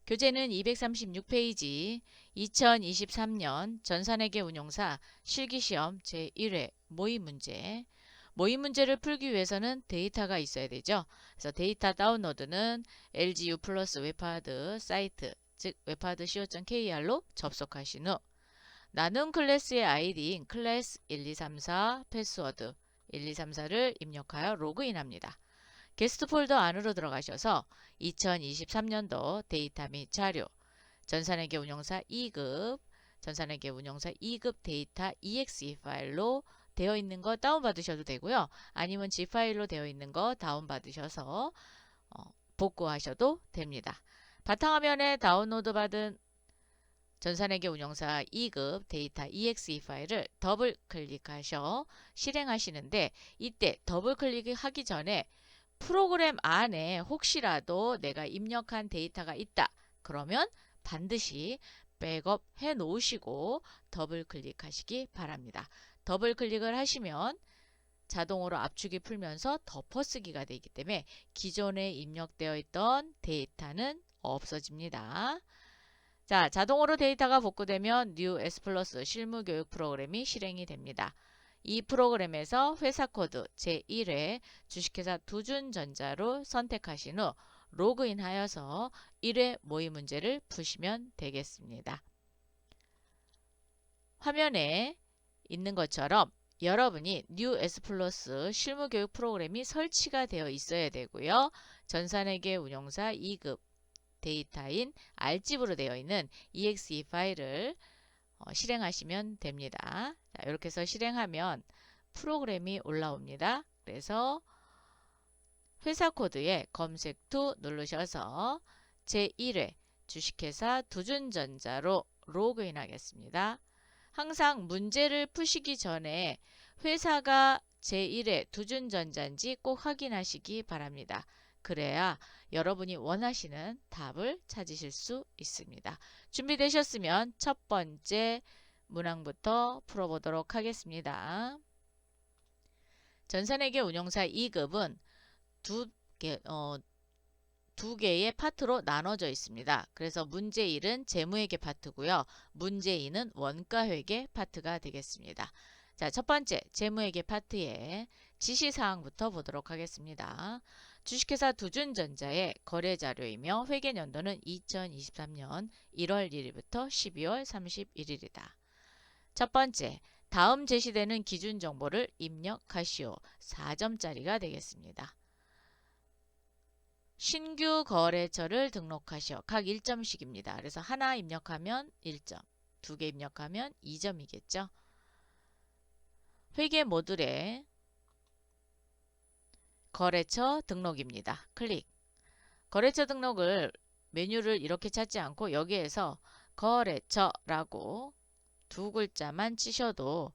교재는 236페이지 2023년 전산회계 운용사 실기시험 제1회 모의 문제. 모의 문제를 풀기 위해서는 데이터가 있어야 되죠. 그래서 데이터 다운로드는 LGU 플러스 웹하드 사이트, 즉 웹하드 co.kr로 접속하신 후 나눔 클래스의 아이디인 클래스 1234 패스워드 1234를 입력하여 로그인합니다. 게스트 폴더 안으로 들어가셔서 2023년도 데이터 및 자료, 전산회계 운용사 2급, 전산회계 운용사 2급 데이터 exe 파일로 되어 있는 거 다운받으셔도 되고요. 아니면 G 파일로 되어 있는 거 다운받으셔서 복구하셔도 됩니다. 바탕화면에 다운로드 받은 전산회계 운용사 2급 데이터 exe 파일을 더블 클릭하셔 실행하시는데 이때 더블 클릭하기 전에 프로그램 안에 혹시라도 내가 입력한 데이터가 있다. 그러면 반드시 백업 해 놓으시고 더블 클릭하시기 바랍니다. 더블 클릭을 하시면 자동으로 압축이 풀면서 덮어쓰기가 되기 때문에 기존에 입력되어 있던 데이터는 없어집니다. 자, 자동으로 데이터가 복구되면 New S 플러스 실무교육 프로그램이 실행이 됩니다. 이 프로그램에서 회사 코드 제1회 주식회사 두준전자로 선택하신 후 로그인하여서 1회 모의 문제를 푸시면 되겠습니다. 화면에 있는 것처럼 여러분이 New S 플러스 실무교육 프로그램이 설치가 되어 있어야 되고요. 전산회계 운용사 2급 데이터인 R집으로 되어 있는 exe 파일을 실행하시면 됩니다. 자, 이렇게 해서 실행하면 프로그램이 올라옵니다. 그래서 회사 코드에 검색 툴 누르셔서 제1회 주식회사 두준전자로 로그인 하겠습니다. 항상 문제를 푸시기 전에 회사가 제1회 두준전자인지 꼭 확인하시기 바랍니다. 그래야 여러분이 원하시는 답을 찾으실 수 있습니다. 준비되셨으면 첫 번째 문항부터 풀어보도록 하겠습니다. 전산회계 운용사 2급은 두 개의 파트로 나눠져 있습니다. 그래서 문제 1은 재무회계 파트고요. 문제 2는 원가회계 파트가 되겠습니다. 자, 첫 번째 재무회계 파트의 지시사항부터 보도록 하겠습니다. 주식회사 두준전자의 거래자료이며 회계연도는 2023년 1월 1일부터 12월 31일이다. 첫 번째, 다음 제시되는 기준 정보를 입력하시오. 4점짜리가 되겠습니다. 신규 거래처를 등록하시오. 각 1점씩입니다. 그래서 하나 입력하면 1점, 두 개 입력하면 2점이겠죠. 회계 모듈에 거래처 등록입니다. 클릭. 거래처 등록을 메뉴를 이렇게 찾지 않고 여기에서 거래처라고 두 글자만 치셔도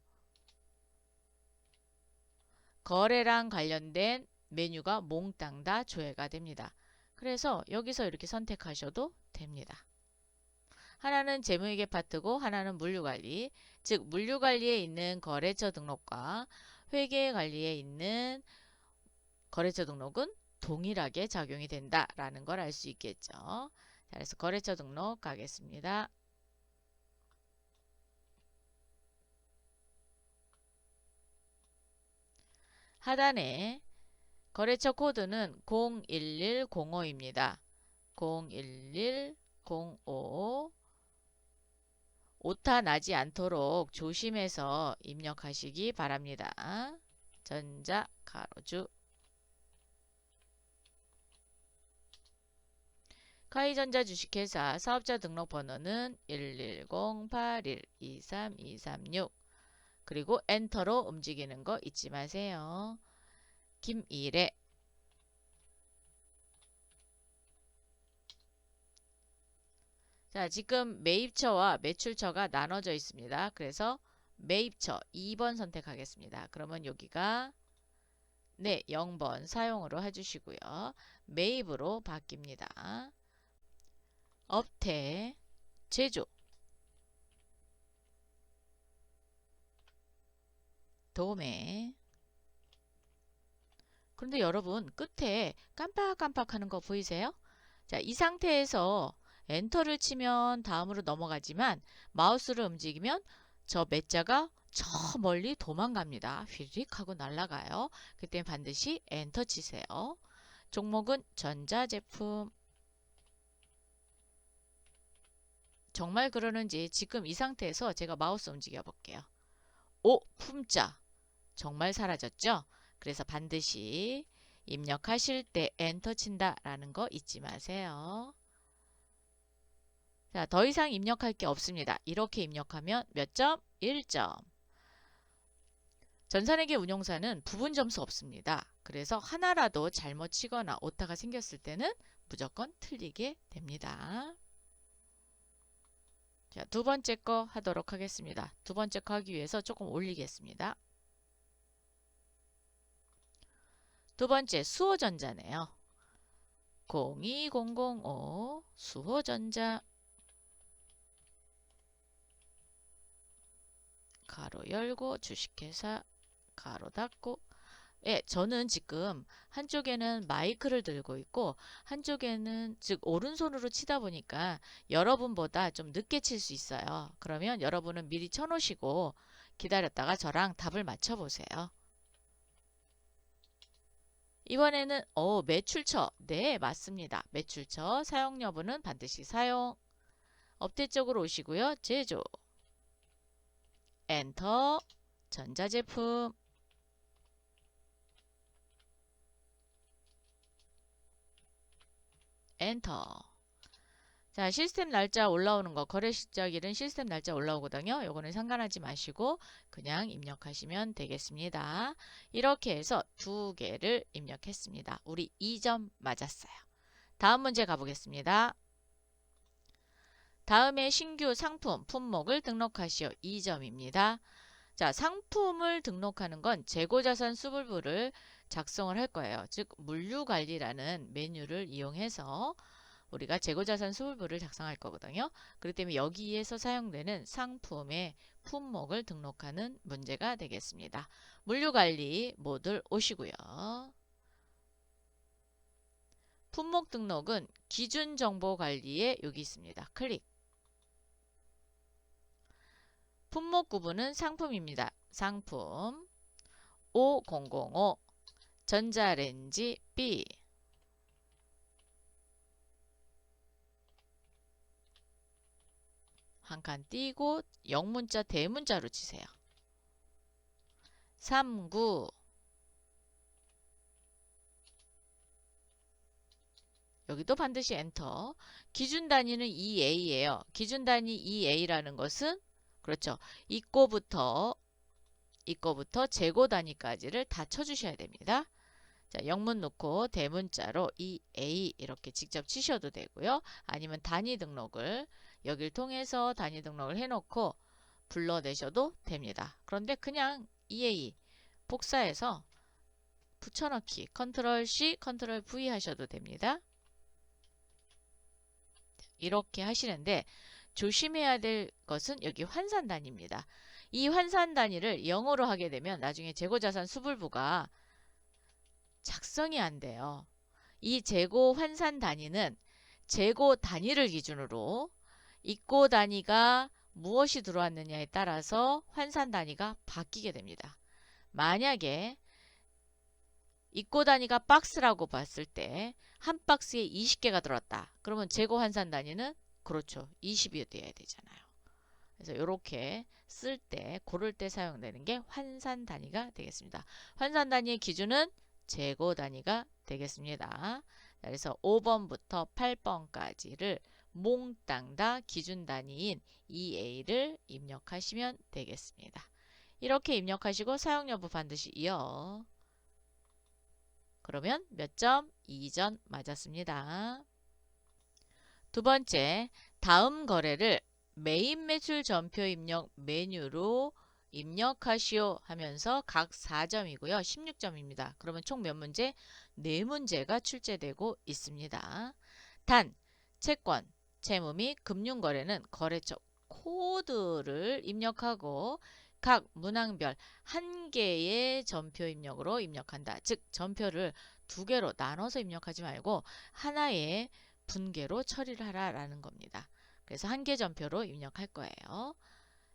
거래랑 관련된 메뉴가 몽땅 다 조회가 됩니다. 그래서 여기서 이렇게 선택하셔도 됩니다. 하나는 재무회계 파트고 하나는 물류관리, 즉 물류관리에 있는 거래처 등록과 회계관리에 있는 거래처 등록은 동일하게 작용이 된다라는 걸 알 수 있겠죠. 자, 그래서 거래처 등록 가겠습니다. 하단에 거래처 코드는 01105입니다. 01105 오타 나지 않도록 조심해서 입력하시기 바랍니다. 전자 가로주 카이전자 주식회사 사업자 등록번호는 110812336 그리고 엔터로 움직이는 거 잊지 마세요. 김일애 자, 지금 매입처와 매출처가 나눠져 있습니다. 그래서 매입처 2번 선택하겠습니다. 그러면 여기가 네, 0번 사용으로 해주시고요. 매입으로 바뀝니다. 업태, 제조, 도매. 그런데 여러분 끝에 깜빡깜빡 하는 거 보이세요? 자, 이 상태에서 엔터를 치면 다음으로 넘어가지만 마우스를 움직이면 저 몇 자가 저 멀리 도망갑니다. 휘릭 하고 날아가요. 그때 반드시 엔터 치세요. 종목은 전자제품. 정말 그러는지 지금 이 상태에서 제가 마우스 움직여 볼게요. 오, 품자. 정말 사라졌죠? 그래서 반드시 입력하실 때 엔터 친다라는 거 잊지 마세요. 자, 더 이상 입력할 게 없습니다. 이렇게 입력하면 몇 점? 1점. 전산회계 운용사는 부분 점수 없습니다. 그래서 하나라도 잘못 치거나 오타가 생겼을 때는 무조건 틀리게 됩니다. 자, 두 번째 거 하도록 하겠습니다. 두 번째 거 하기 위해서 조금 올리겠습니다. 두 번째 수호전자네요. 02005 수호전자 가로 열고 주식회사 가로 닫고. 예, 저는 지금 한쪽에는 마이크를 들고 있고 한쪽에는 즉 오른손으로 치다 보니까 여러분보다 좀 늦게 칠 수 있어요. 그러면 여러분은 미리 쳐놓으시고 기다렸다가 저랑 답을 맞춰보세요. 이번에는 매출처. 네, 맞습니다. 매출처 사용 여부는 반드시 사용. 업체 쪽으로 오시고요. 제조. 엔터. 전자제품. 엔터. 자, 시스템 날짜 올라오는 거, 거래 시작일은 시스템 날짜 올라오거든요. 요거는 상관하지 마시고 그냥 입력하시면 되겠습니다. 이렇게 해서 두 개를 입력했습니다. 우리 2점 맞았어요. 다음 문제 가보겠습니다. 다음에 신규 상품, 품목을 등록하시오. 2점입니다. 자, 상품을 등록하는 건 재고자산 수불부를 작성을 할 거예요. 즉, 물류관리라는 메뉴를 이용해서 우리가 재고자산 수불부를 작성할 거거든요. 그렇기 때문에 여기에서 사용되는 상품의 품목을 등록하는 문제가 되겠습니다. 물류관리 모듈 오시고요. 품목 등록은 기준정보관리에 여기 있습니다. 클릭. 품목 구분은 상품입니다. 상품 5005 전자레인지 B 한 칸 띄고 영문자 대문자로 치세요. 39 여기도 반드시 엔터. 기준 단위는 2A예요. 기준 단위 2A라는 것은 그렇죠. 이거부터 재고 단위까지를 다 쳐주셔야 됩니다. 자, 영문 넣고 대문자로 2A 이렇게 직접 치셔도 되고요. 아니면 단위 등록을 여길 통해서 단위 등록을 해놓고 불러내셔도 됩니다. 그런데 그냥 2A 복사해서 붙여넣기 컨트롤 C, 컨트롤 V 하셔도 됩니다. 이렇게 하시는데 조심해야 될 것은 여기 환산 단위입니다. 이 환산 단위를 0으로 하게 되면 나중에 재고자산 수불부가 작성이 안 돼요. 이 재고 환산 단위는 재고 단위를 기준으로 입고 단위가 무엇이 들어왔느냐에 따라서 환산 단위가 바뀌게 됩니다. 만약에 입고 단위가 박스라고 봤을 때 한 박스에 20개가 들어왔다. 그러면 재고 환산 단위는 그렇죠. 20이 돼야 되잖아요. 그래서 이렇게 쓸 때, 고를 때 사용되는 게 환산 단위가 되겠습니다. 환산 단위의 기준은 재고 단위가 되겠습니다. 그래서 5번부터 8번까지를 몽땅 다 기준 단위인 EA를 입력하시면 되겠습니다. 이렇게 입력하시고 사용 여부 반드시 이어. 그러면 몇 점? 2점 맞았습니다. 두 번째, 다음 거래를 메인 매출 전표 입력 메뉴로 입력하시오 하면서 각 4점이고요. 16점입니다. 그러면 총 몇 문제? 4문제가 출제되고 있습니다. 단, 채권, 채무 및 금융거래는 거래처 코드를 입력하고 각 문항별 한 개의 전표 입력으로 입력한다. 즉 전표를 두 개로 나눠서 입력하지 말고 하나의 분개로 처리를 하라라는 겁니다. 그래서 한 개 전표로 입력할 거예요.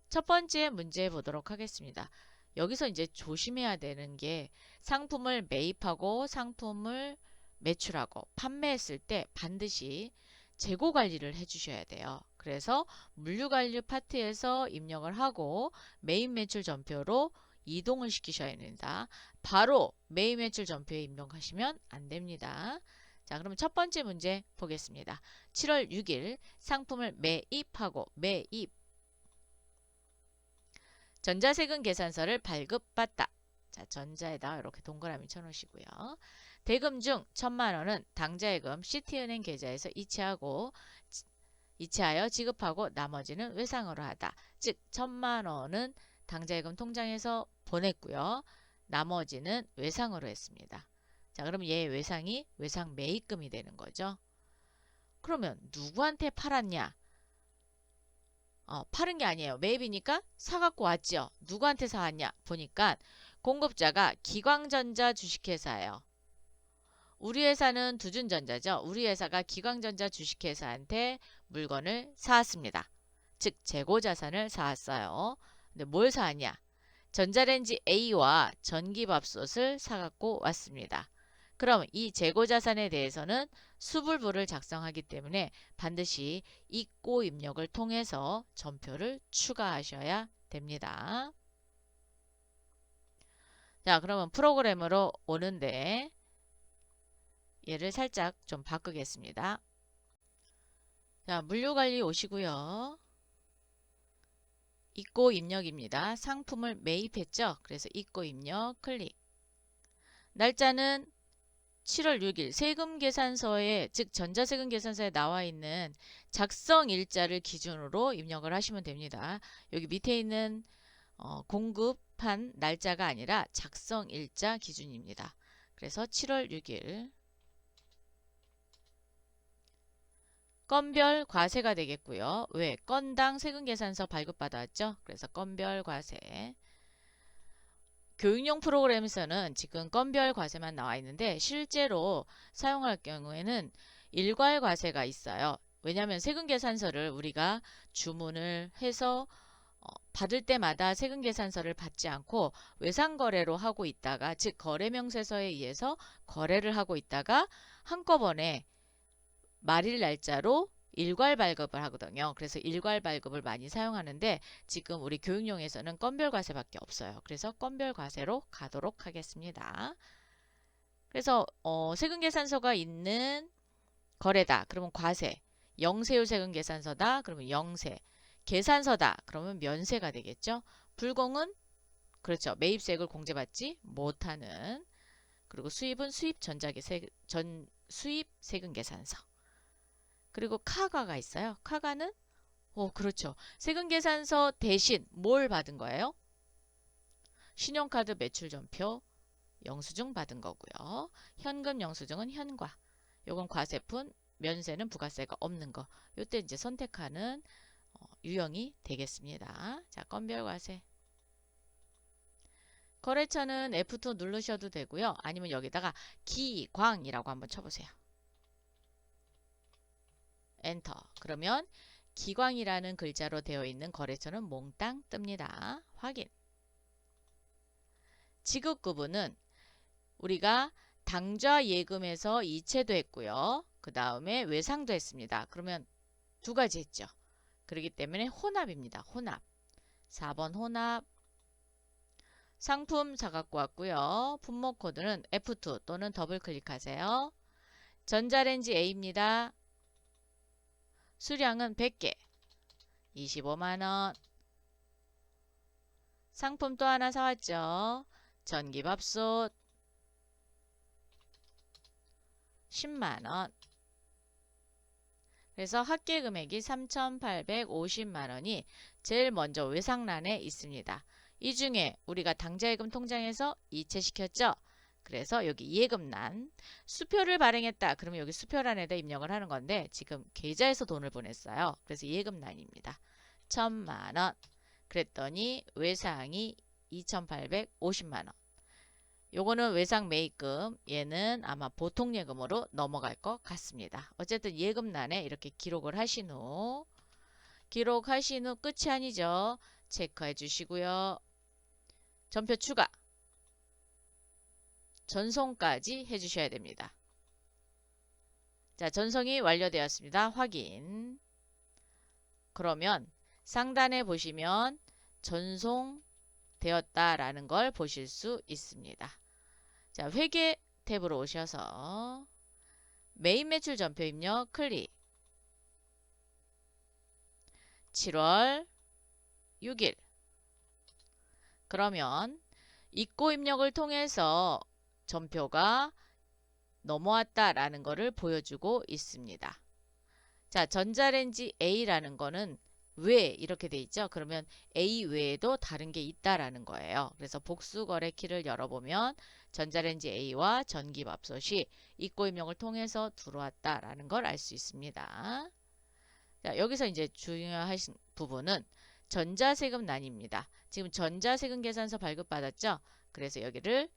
첫 번째 문제 보도록 하겠습니다. 여기서 이제 조심해야 되는 게 상품을 매입하고 상품을 매출하고 판매했을 때 반드시 재고 관리를 해주셔야 돼요. 그래서 물류관리 파트에서 입력을 하고 매입 매출 전표로 이동을 시키셔야 됩니다. 바로 매입 매출 전표에 입력하시면 안 됩니다. 자, 그럼 첫 번째 문제 보겠습니다. 7월 6일 상품을 매입하고 매입 전자세금 계산서를 발급받다. 자, 전자에다 이렇게 동그라미 쳐놓으시고요. 대금 중 1,000만원은 당자예금 시티은행 계좌에서 이체하여 지급하고 나머지는 외상으로 하다. 즉 1,000만원은 당자예금 통장에서 보냈고요. 나머지는 외상으로 했습니다. 자, 그럼 얘 외상이 외상 매입금이 되는 거죠. 그러면 누구한테 팔았냐? 파는 게 아니에요. 매입이니까 사갖고 왔죠. 누구한테 사왔냐? 보니까 공급자가 기광전자 주식회사예요. 우리 회사는 두준전자죠. 우리 회사가 기광전자 주식회사한테 물건을 사왔습니다. 즉 재고자산을 사왔어요. 근데 뭘 사왔냐? 전자레인지 A와 전기밥솥을 사갖고 왔습니다. 그럼 이 재고자산에 대해서는 수불부를 작성하기 때문에 반드시 입고 입력을 통해서 전표를 추가하셔야 됩니다. 자, 그러면 프로그램으로 오는데 얘를 살짝 좀 바꾸겠습니다. 자, 물류관리 오시고요. 입고 입력입니다. 상품을 매입했죠. 그래서 입고 입력 클릭. 날짜는 7월 6일 세금계산서에 즉 전자세금계산서에 나와 있는 작성일자를 기준으로 입력을 하시면 됩니다. 여기 밑에 있는 공급한 날짜가 아니라 작성일자 기준입니다. 그래서 7월 6일 건별 과세가 되겠고요. 왜? 건당 세금계산서 발급받았죠? 그래서 건별 과세. 교육용 프로그램에서는 지금 건별 과세만 나와 있는데 실제로 사용할 경우에는 일괄 과세가 있어요. 왜냐하면 세금계산서를 우리가 주문을 해서 받을 때마다 세금계산서를 받지 않고 외상거래로 하고 있다가 즉 거래명세서에 의해서 거래를 하고 있다가 한꺼번에 말일 날짜로 일괄 발급을 하거든요. 그래서 일괄 발급을 많이 사용하는데 지금 우리 교육용에서는 건별과세밖에 없어요. 그래서 건별과세로 가도록 하겠습니다. 그래서 세금계산서가 있는 거래다. 그러면 과세. 영세율 세금계산서다. 그러면 영세. 계산서다. 그러면 면세가 되겠죠. 불공은 그렇죠. 매입세액을 공제받지 못하는. 그리고 수입은 수입 세금계산서. 그리고 카가가 있어요. 카가는 그렇죠. 세금계산서 대신 뭘 받은 거예요? 신용카드 매출전표 영수증 받은 거고요. 현금 영수증은 현과. 요건 과세품, 면세는 부가세가 없는 거. 요때 이제 선택하는 유형이 되겠습니다. 자, 건별과세. 거래처는 F2 누르셔도 되고요. 아니면 여기다가 기광이라고 한번 쳐보세요. 엔터. 그러면 기광이라는 글자로 되어 있는 거래처는 몽땅 뜹니다. 확인. 지급구분은 우리가 당좌 예금에서 이체도 했고요. 그 다음에 외상도 했습니다. 그러면 두 가지 했죠. 그렇기 때문에 혼합입니다. 혼합. 4번 혼합. 상품 사갖고 왔고요. 품목 코드는 F2 또는 더블 클릭하세요. 전자레인지 A입니다. 수량은 100개. 25만원. 상품 또 하나 사왔죠. 전기밥솥. 10만원. 그래서 합계 금액이 3,850만원이 제일 먼저 외상란에 있습니다. 이 중에 우리가 당자예금 통장에서 이체시켰죠. 그래서 여기 예금란 수표를 발행했다. 그러면 여기 수표란에다 입력을 하는 건데 지금 계좌에서 돈을 보냈어요. 그래서 예금란입니다. 1,000만원. 그랬더니 외상이 2,850만원. 요거는 외상 매입금, 얘는 아마 보통 예금으로 넘어갈 것 같습니다. 어쨌든 예금란에 이렇게 기록을 하신 후 끝이 아니죠. 체크해 주시고요. 전표 추가, 전송까지 해주셔야 됩니다. 자, 전송이 완료되었습니다. 확인. 그러면 상단에 보시면 전송되었다라는 걸 보실 수 있습니다. 자, 회계 탭으로 오셔서 메인 매출 전표 입력 클릭. 7월 6일. 그러면 입고 입력을 통해서 전표가 넘어왔다라는 것을 보여주고 있습니다. 자, 전자레인지 A라는 거는 외 이렇게 돼 있죠. 그러면 A 외에도 다른 게 있다라는 거예요. 그래서 복수거래 키를 열어보면 전자레인지 A와 전기밥솥이 입고 입력을 통해서 들어왔다라는 걸 알 수 있습니다. 자, 여기서 이제 중요하신 부분은 전자세금란입니다. 지금 전자세금 계산서 발급받았죠? 그래서 여기를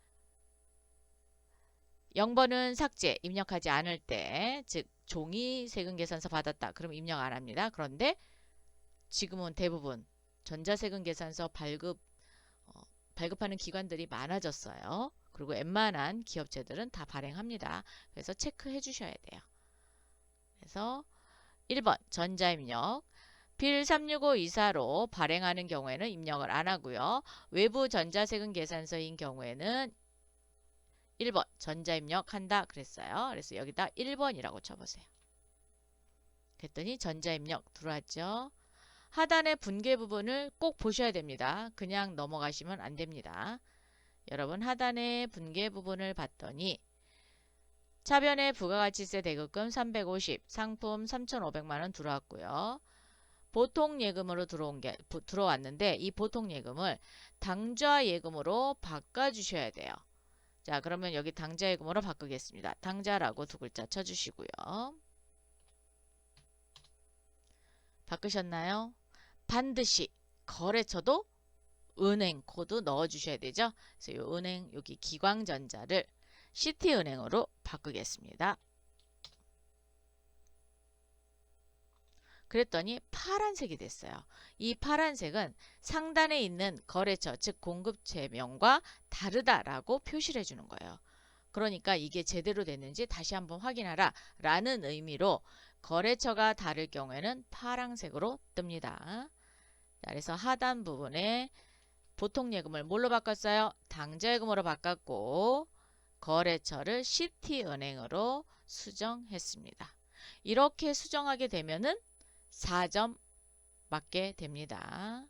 0번은 삭제, 입력하지 않을 때, 즉 종이 세금 계산서 받았다. 그럼 입력 안 합니다. 그런데 지금은 대부분 전자세금 계산서 발급하는 기관들이 많아졌어요. 그리고 웬만한 기업체들은 다 발행합니다. 그래서 체크해 주셔야 돼요. 그래서 1번 전자입력. 빌 365 이사로 발행하는 경우에는 입력을 안 하고요. 외부 전자세금 계산서인 경우에는 1번 전자입력한다 그랬어요. 그래서 여기다 1번이라고 쳐보세요. 그랬더니 전자입력 들어왔죠. 하단의 분계 부분을 꼭 보셔야 됩니다. 그냥 넘어가시면 안 됩니다. 여러분 하단의 분계 부분을 봤더니 차변에 부가가치세 대급금 350, 상품 3,500만원 들어왔고요. 보통 예금으로 들어왔는데 이 보통 예금을 당좌 예금으로 바꿔주셔야 돼요. 자, 그러면 여기 당좌 예금으로 바꾸겠습니다. 당좌라고 두 글자 쳐주시고요. 바꾸셨나요? 반드시 거래처도 은행 코드 넣어주셔야 되죠. 그래서 이 은행 여기 기광전자를 시티은행으로 바꾸겠습니다. 그랬더니 파란색이 됐어요. 이 파란색은 상단에 있는 거래처, 즉 공급처명과 다르다라고 표시를 해주는 거예요. 그러니까 이게 제대로 됐는지 다시 한번 확인하라 라는 의미로 거래처가 다를 경우에는 파란색으로 뜹니다. 자, 그래서 하단 부분에 보통 예금을 뭘로 바꿨어요? 당좌예금으로 바꿨고 거래처를 시티은행으로 수정했습니다. 이렇게 수정하게 되면은 4점 맞게 됩니다.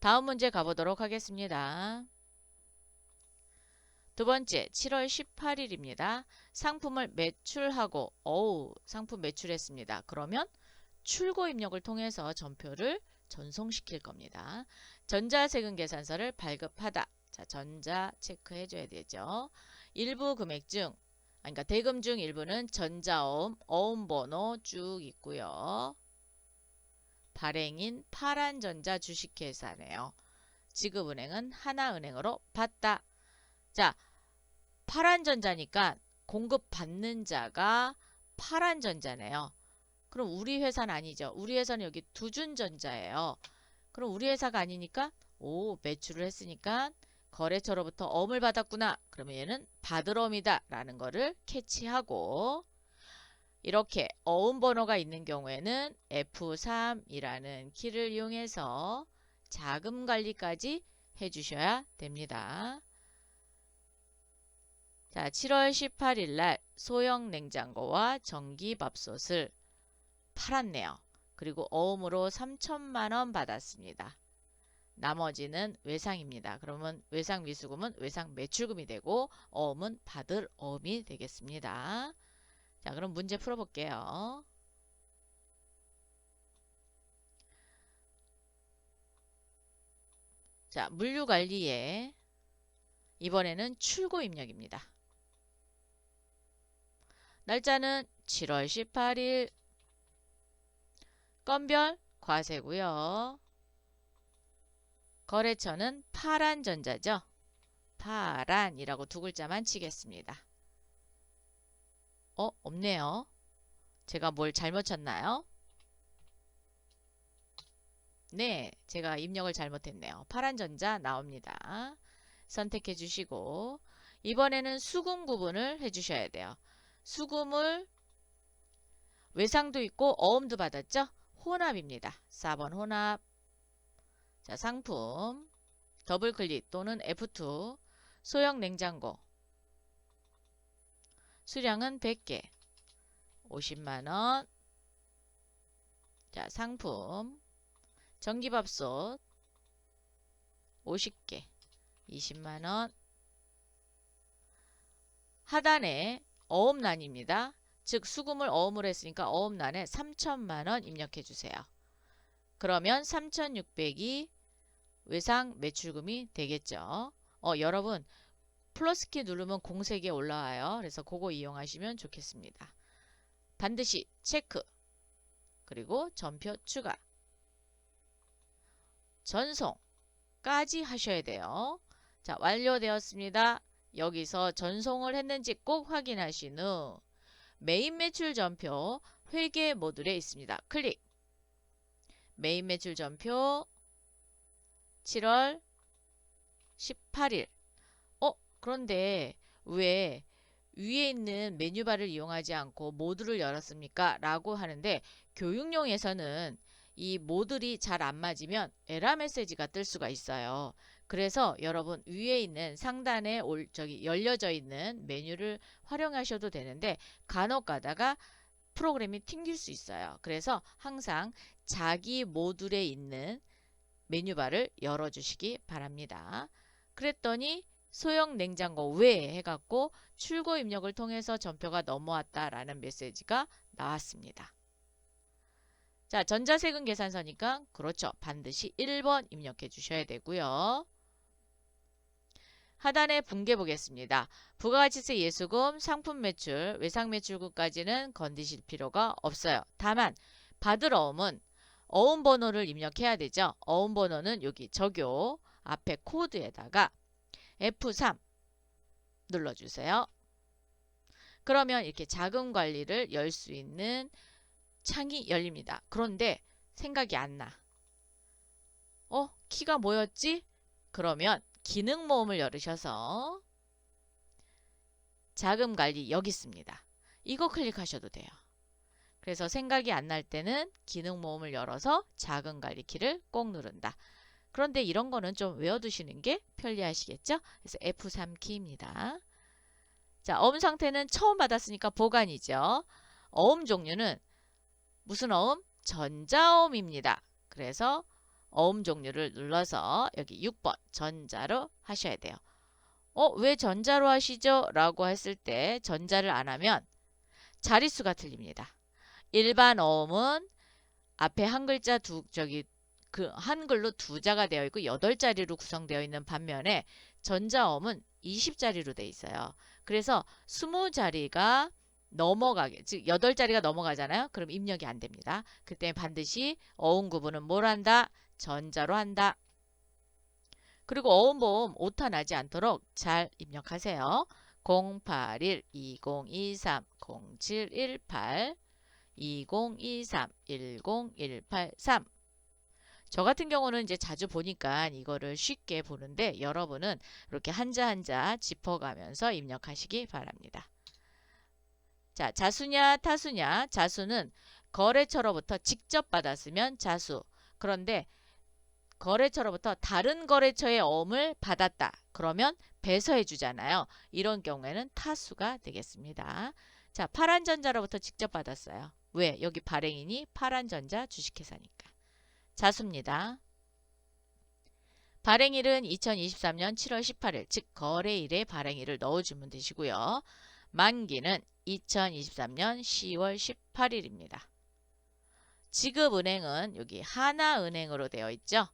다음 문제 가보도록 하겠습니다. 두 번째, 7월 18일입니다. 상품을 매출하고, 상품 매출했습니다. 그러면 출고 입력을 통해서 전표를 전송시킬 겁니다. 전자세금 계산서를 발급하다. 자, 전자 체크해 줘야 되죠. 일부 금액 중, 그러니까 대금 중 일부는 전자어음, 어음번호 쭉 있고요. 발행인 파란전자 주식회사네요. 지급은행은 하나은행으로 받다. 자, 파란전자니까 공급받는 자가 파란전자네요. 그럼 우리 회사는 아니죠. 우리 회사는 여기 두준전자예요. 그럼 우리 회사가 아니니까 매출을 했으니까 거래처로부터 어음을 받았구나. 그러면 얘는 받을어음이다 라는 거를 캐치하고 이렇게 어음 번호가 있는 경우에는 F3이라는 키를 이용해서 자금 관리까지 해주셔야 됩니다. 자, 7월 18일 날 소형 냉장고와 전기밥솥을 팔았네요. 그리고 어음으로 3천만원 받았습니다. 나머지는 외상입니다. 그러면 외상 미수금은 외상 매출금이 되고 어음은 받을 어음이 되겠습니다. 자, 그럼 문제 풀어볼게요. 자, 물류관리에 이번에는 출고 입력입니다. 날짜는 7월 18일 건별 과세고요. 거래처는 파란전자죠. 파란이라고 두 글자만 치겠습니다. 없네요. 제가 뭘 잘못 쳤나요? 네, 제가 입력을 잘못했네요. 파란전자 나옵니다. 선택해 주시고 이번에는 수금 구분을 해 주셔야 돼요. 수금을 외상도 있고 어음도 받았죠? 혼합입니다. 4번 혼합. 자, 상품 더블 클릭 또는 F2 소형 냉장고 수량은 100개 50만원. 자, 상품 전기밥솥 50개 20만원. 하단에 어음란입니다. 즉 수금을 어음으로 했으니까 어음란에 3천만원 입력해 주세요. 그러면 3,600이 외상 매출금이 되겠죠. 여러분 플러스키 누르면 공색에 올라와요. 그래서 그거 이용하시면 좋겠습니다. 반드시 체크 그리고 전표 추가 전송까지 하셔야 돼요. 자, 완료되었습니다. 여기서 전송을 했는지 꼭 확인하신 후 메인 매출 전표 회계 모듈에 있습니다. 클릭. 메인 매출 전표 7월 18일. 그런데 왜 위에 있는 메뉴바를 이용하지 않고 모듈을 열었습니까? 라고 하는데 교육용에서는 이 모듈이 잘 안 맞으면 에러 메시지가 뜰 수가 있어요. 그래서 여러분 위에 있는 상단에 열려져 있는 메뉴를 활용하셔도 되는데 간혹 가다가 프로그램이 튕길 수 있어요. 그래서 항상 자기 모듈에 있는 메뉴바를 열어주시기 바랍니다. 그랬더니 소형 냉장고 외 해갖고 출고 입력을 통해서 전표가 넘어왔다라는 메시지가 나왔습니다. 자, 전자세금 계산서니까 그렇죠. 반드시 1번 입력해 주셔야 되고요. 하단에 분계 보겠습니다. 부가가치세 예수금, 상품 매출, 외상 매출금까지는 건드실 필요가 없어요. 다만 받을 어음은 어음 번호를 입력해야 되죠. 어음 번호는 여기 적요 앞에 코드에다가 F3 눌러주세요. 그러면 이렇게 자금 관리를 열 수 있는 창이 열립니다. 그런데 생각이 안 나. 키가 뭐였지? 그러면 기능 모음을 열으셔서 자금 관리 여기 있습니다. 이거 클릭하셔도 돼요. 그래서 생각이 안 날 때는 기능 모음을 열어서 자금 관리 키를 꼭 누른다. 그런데 이런 거는 좀 외워두시는 게 편리하시겠죠? 그래서 F3 키입니다. 자, 어음 상태는 처음 받았으니까 보관이죠. 어음 종류는 무슨 어음? 전자어음입니다. 그래서 어음 종류를 눌러서 여기 6번 전자로 하셔야 돼요. 왜 전자로 하시죠? 라고 했을 때 전자를 안 하면 자릿수가 틀립니다. 일반 어음은 앞에 한 글자 한글로 두 자가 되어 있고 8자리로 구성되어 있는 반면에 전자어음은 20자리로 되어 있어요. 그래서 20자리가 넘어가게, 즉 8자리가 넘어가잖아요. 그럼 입력이 안 됩니다. 그때 반드시 어음 구분은 뭘 한다? 전자로 한다. 그리고 어음보험 오타 나지 않도록 잘 입력하세요. 081-2023-0718 2023-10183. 저 같은 경우는 이제 자주 보니까 이거를 쉽게 보는데 여러분은 이렇게 한자 한자 짚어가면서 입력하시기 바랍니다. 자, 자수냐 타수냐. 자수는 거래처로부터 직접 받았으면 자수. 그런데 거래처로부터 다른 거래처의 어음을 받았다. 그러면 배서해 주잖아요. 이런 경우에는 타수가 되겠습니다. 자, 파란전자로부터 직접 받았어요. 왜? 여기 발행인이 파란전자 주식회사니까. 자수입니다. 발행일은 2023년 7월 18일, 즉 거래일에 발행일을 넣어주면 되시고요. 만기는 2023년 10월 18일입니다. 지급은행은 여기 하나은행으로 되어 있죠.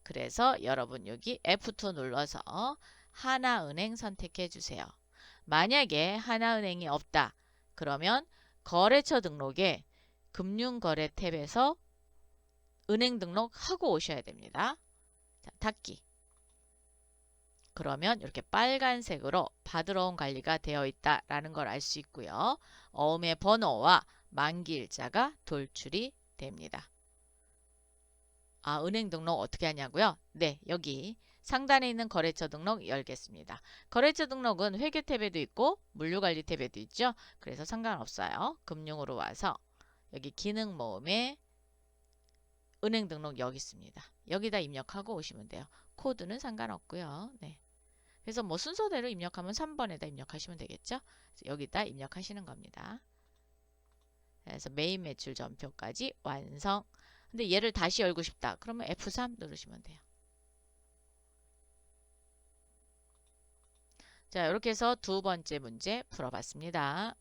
그래서 여러분 여기 F2 눌러서 하나은행 선택해 주세요. 만약에 하나은행이 없다. 그러면 거래처 등록에 금융거래 탭에서 은행 등록하고 오셔야 됩니다. 자, 닫기. 그러면 이렇게 빨간색으로 받으러 온 관리가 되어 있다라는 걸 알 수 있고요. 어음의 번호와 만기일자가 돌출이 됩니다. 아, 은행 등록 어떻게 하냐고요? 네, 여기 상단에 있는 거래처 등록 열겠습니다. 거래처 등록은 회계 탭에도 있고 물류관리 탭에도 있죠. 그래서 상관없어요. 금융으로 와서 여기 기능 모음에 은행 등록 여기 있습니다. 여기다 입력하고 오시면 돼요. 코드는 상관없고요. 네. 그래서 뭐 순서대로 입력하면 3번에다 입력하시면 되겠죠. 그래서 여기다 입력하시는 겁니다. 그래서 메인 매출 전표까지 완성. 근데 얘를 다시 열고 싶다. 그러면 F3 누르시면 돼요. 자, 이렇게 해서 두 번째 문제 풀어봤습니다.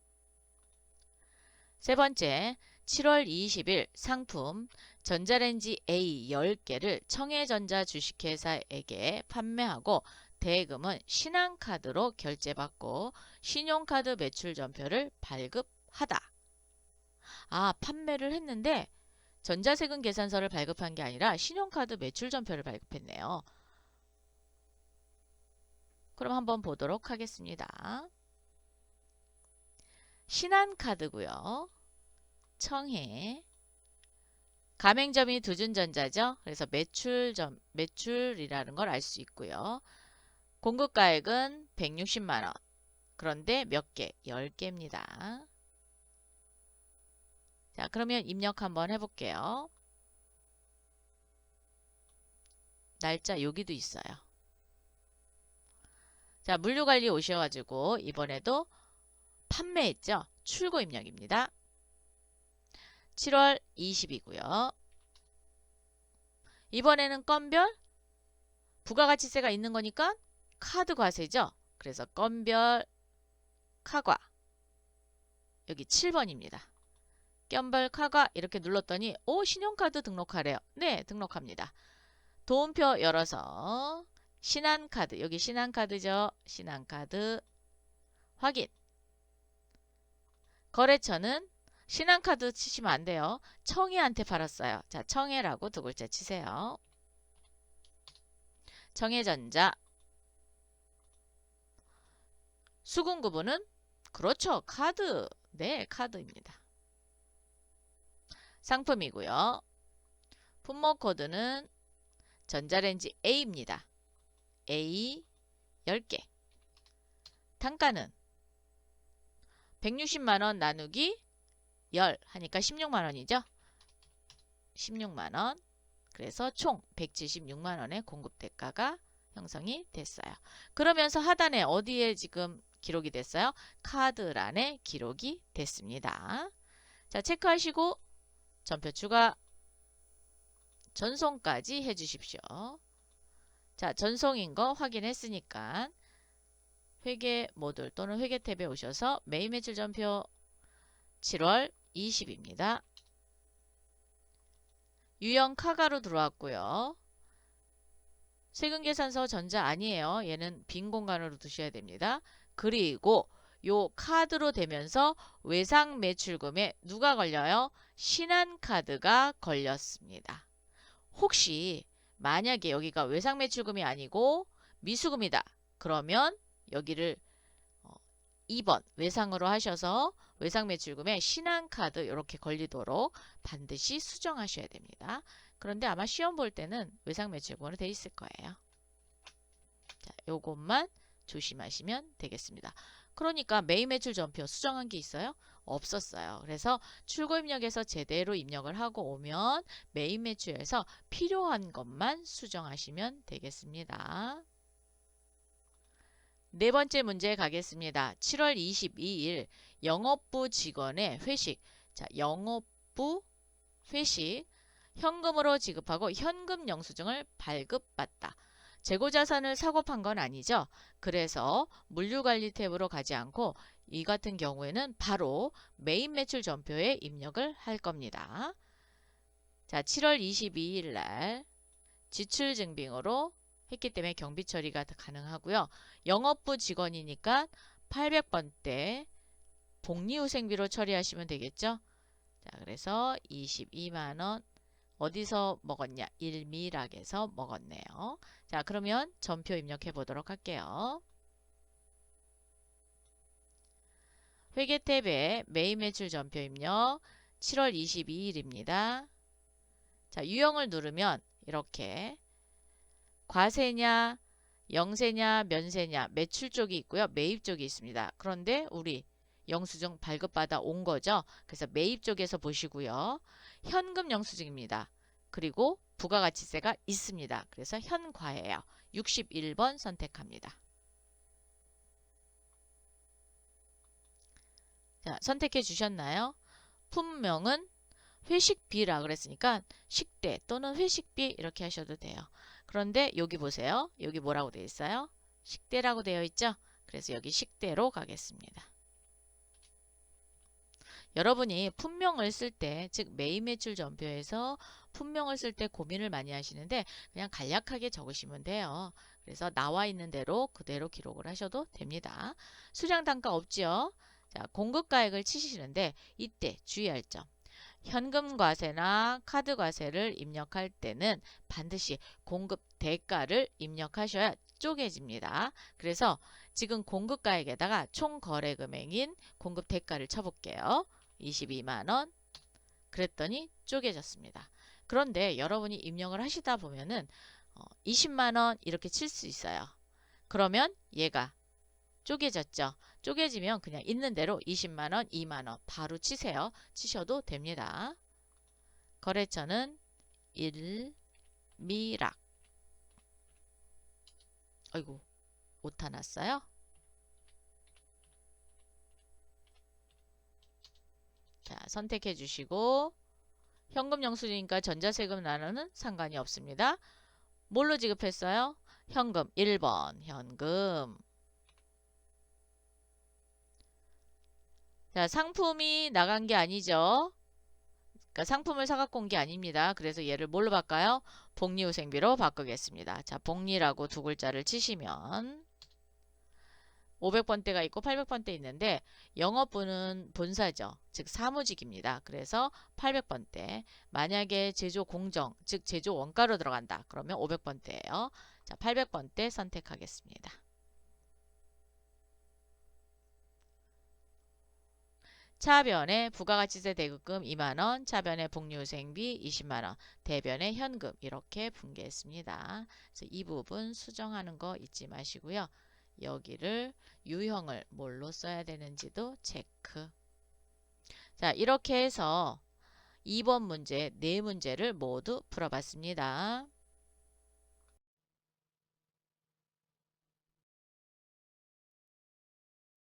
세 번째, 7월 20일 상품 전자레인지 A 10개를 청해전자 주식회사에게 판매하고 대금은 신한카드로 결제받고 신용카드 매출 전표를 발급하다. 아, 판매를 했는데 전자세금 계산서를 발급한 게 아니라 신용카드 매출 전표를 발급했네요. 그럼 한번 보도록 하겠습니다. 신한카드고요. 청해. 가맹점이 두준전자죠. 그래서 매출이라는 걸 알 수 있고요. 공급가액은 160만원. 그런데 몇 개? 10개입니다. 자, 그러면 입력 한번 해볼게요. 날짜 여기도 있어요. 자, 물류관리 오셔가지고 이번에도 판매했죠. 출고 입력입니다. 7월 20이고요. 이번에는 건별 부가가치세가 있는 거니까 카드 과세죠. 그래서 건별 카과 여기 7번입니다. 건별 카과 이렇게 눌렀더니 오, 신용카드 등록하래요. 네, 등록합니다. 도움표 열어서 신한카드 여기 신한카드죠. 신한카드 확인. 거래처는 신한카드 치시면 안 돼요. 청해한테 팔았어요. 자, 청해라고 두 글자 치세요. 청해전자. 수금구분은 그렇죠. 카드. 네, 카드입니다. 상품이고요. 품목 코드는 전자레인지 A입니다. A 10개. 단가는 160만원 나누기 10 하니까 16만원이죠. 16만원. 그래서 총 176만원의 공급대가가 형성이 됐어요. 그러면서 하단에 어디에 지금 기록이 됐어요? 카드란에 기록이 됐습니다. 자, 체크하시고 전표 추가 전송까지 해주십시오. 자, 전송인 거 확인했으니까 회계 모듈 또는 회계 탭에 오셔서 메인 매출 전표 7월 20입니다. 유형 카가로 들어왔고요. 세금계산서 전자 아니에요. 얘는 빈 공간으로 두셔야 됩니다. 그리고 요 카드로 되면서 외상 매출금에 누가 걸려요? 신한카드가 걸렸습니다. 혹시 만약에 여기가 외상 매출금이 아니고 미수금이다. 그러면 여기를 2번 외상으로 하셔서 외상 매출금에 신한카드 이렇게 걸리도록 반드시 수정하셔야 됩니다. 그런데 아마 시험 볼 때는 외상 매출금으로 돼 있을 거예요. 자, 요것만 조심하시면 되겠습니다. 그러니까 메인 매출 전표 수정한 게 있어요? 없었어요. 그래서 출고 입력에서 제대로 입력을 하고 오면 메인 매출에서 필요한 것만 수정하시면 되겠습니다. 네 번째 문제 가겠습니다. 7월 22일 영업부 직원의 회식. 자, 영업부 회식. 현금으로 지급하고 현금 영수증을 발급받다. 재고자산을 사고 판 건 아니죠. 그래서 물류관리 탭으로 가지 않고 이 같은 경우에는 바로 메인 매출 전표에 입력을 할 겁니다. 자, 7월 22일 날 지출 증빙으로 했기 때문에 경비 처리가 가능하고요. 영업부 직원이니까 800번대 복리후생비로 처리하시면 되겠죠. 자, 그래서 22만원 어디서 먹었냐? 일미락에서 먹었네요. 자, 그러면 전표 입력해 보도록 할게요. 회계 탭에 매일 매출 전표 입력 7월 22일입니다. 자, 유형을 누르면 이렇게 과세냐, 영세냐, 면세냐, 매출 쪽이 있고요. 매입 쪽이 있습니다. 그런데 우리 영수증 발급받아 온 거죠. 그래서 매입 쪽에서 보시고요. 현금 영수증입니다. 그리고 부가가치세가 있습니다. 그래서 현과예요. 61번 선택합니다. 자, 선택해 주셨나요? 품명은 회식비라 그랬으니까 식대 또는 회식비 이렇게 하셔도 돼요. 그런데 여기 보세요. 여기 뭐라고 되어 있어요? 식대라고 되어 있죠? 그래서 여기 식대로 가겠습니다. 여러분이 품명을 쓸 때, 즉 매입 매출 전표에서 품명을 쓸 때 고민을 많이 하시는데 그냥 간략하게 적으시면 돼요. 그래서 나와 있는 대로 그대로 기록을 하셔도 됩니다. 수량 단가 없지요? 자, 공급가액을 치시는데 이때 주의할 점. 현금 과세나 카드 과세를 입력할 때는 반드시 공급 대가를 입력하셔야 쪼개집니다. 그래서 지금 공급가액에다가 총 거래 금액인 공급 대가를 쳐볼게요. 22만원. 그랬더니 쪼개졌습니다. 그런데 여러분이 입력을 하시다 보면은 20만원 이렇게 칠 수 있어요. 그러면 얘가 쪼개졌죠. 쪼개지면 그냥 있는 대로 20만원, 2만원 바로 치세요. 치셔도 됩니다. 거래처는 일미락. 아이고, 오타 났어요. 자, 선택해 주시고 현금 영수증이니까 전자세금 나누는 상관이 없습니다. 뭘로 지급했어요? 현금 1번 현금. 자, 상품이 나간 게 아니죠. 그러니까 상품을 사갖고 온 게 아닙니다. 그래서 얘를 뭘로 바꿔요? 복리후생비로 바꾸겠습니다. 자, 복리라고 두 글자를 치시면 500번대가 있고 800번대 있는데 영업부는 본사죠. 즉 사무직입니다. 그래서 800번대. 만약에 제조 공정, 즉 제조 원가로 들어간다. 그러면 500번대예요. 자, 800번대 선택하겠습니다. 차변에 부가가치세 대급금 2만원, 차변에 복리후생비 20만원, 대변에 현금 이렇게 분개했습니다. 그래서 이 부분 수정하는 거 잊지 마시고요. 여기를 유형을 뭘로 써야 되는지도 체크. 자, 이렇게 해서 2번 문제, 4문제를 모두 풀어봤습니다.